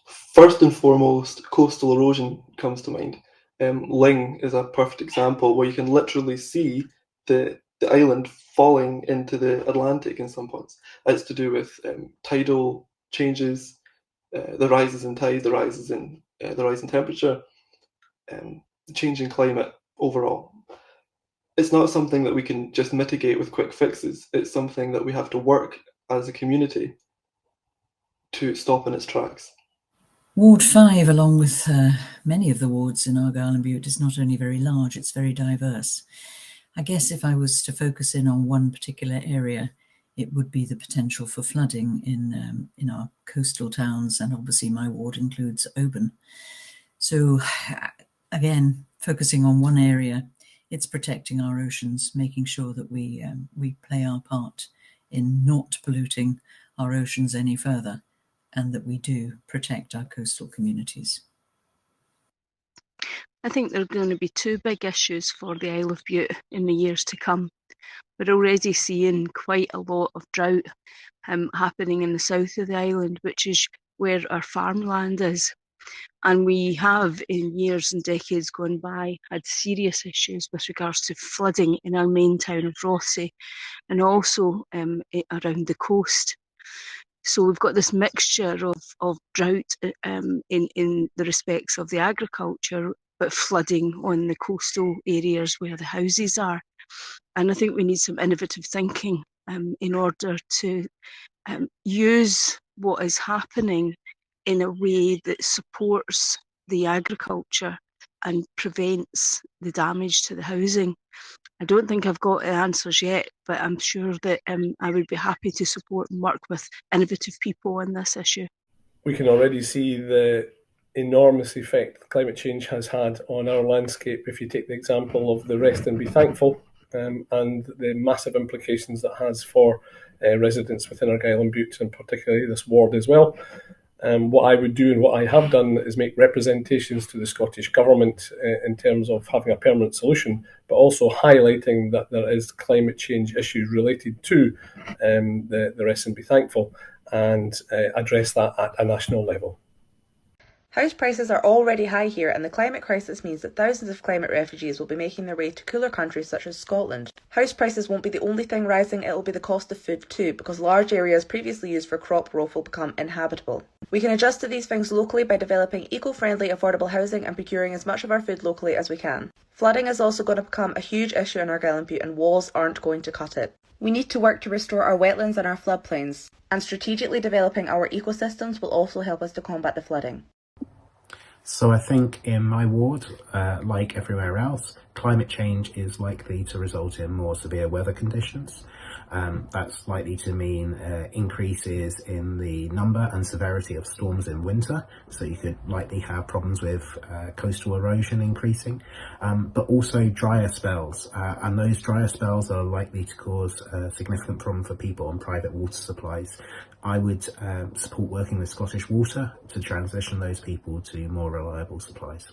First and foremost, coastal erosion comes to mind. Ling is a perfect example where you can literally see the island falling into the Atlantic in some points. It's to do with tidal changes, the rises in tide, the rise in temperature, the change in climate overall. It's not something that we can just mitigate with quick fixes. It's something that we have to work as a community to stop in its tracks. Ward 5, along with many of the wards in Argyll and Bute, is not only very large, it's very diverse. I guess if I was to focus in on one particular area, it would be the potential for flooding in our coastal towns, and obviously my ward includes Oban. So again, focusing on one area, it's protecting our oceans, making sure that we play our part in not polluting our oceans any further, and that we do protect our coastal communities. I think there are going to be two big issues for the Isle of Bute in the years to come. We're already seeing quite a lot of drought happening in the south of the island, which is where our farmland is. And we have, in years and decades gone by, had serious issues with regards to flooding in our main town of Rothesay, and also around the coast. So we've got this mixture of drought in the respects of the agriculture, but flooding on the coastal areas where the houses are. And I think we need some innovative thinking in order to use what is happening in a way that supports the agriculture and prevents the damage to the housing. I don't think I've got the answers yet, but I'm sure that I would be happy to support and work with innovative people on this issue. We can already see the enormous effect climate change has had on our landscape. If you take the example of the Rest and Be Thankful, and the massive implications that has for residents within Argyll and Bute, and particularly this ward as well. What I would do and what I have done is make representations to the Scottish Government in terms of having a permanent solution, but also highlighting that there is climate change issues related to the Rest and Be Thankful, and address that at a national level. House prices are already high here, and the climate crisis means that thousands of climate refugees will be making their way to cooler countries such as Scotland. House prices won't be the only thing rising, it'll be the cost of food too, because large areas previously used for crop growth will become inhabitable. We can adjust to these things locally by developing eco-friendly, affordable housing and procuring as much of our food locally as we can. Flooding is also going to become a huge issue in Argyll and Bute, and walls aren't going to cut it. We need to work to restore our wetlands and our floodplains, and strategically developing our ecosystems will also help us to combat the flooding. So I think in my ward, like everywhere else, climate change is likely to result in more severe weather conditions. That's likely to mean increases in the number and severity of storms in winter. So you could likely have problems with coastal erosion increasing, but also drier spells. And those drier spells are likely to cause a significant problem for people on private water supplies. I would support working with Scottish Water to transition those people to more reliable supplies.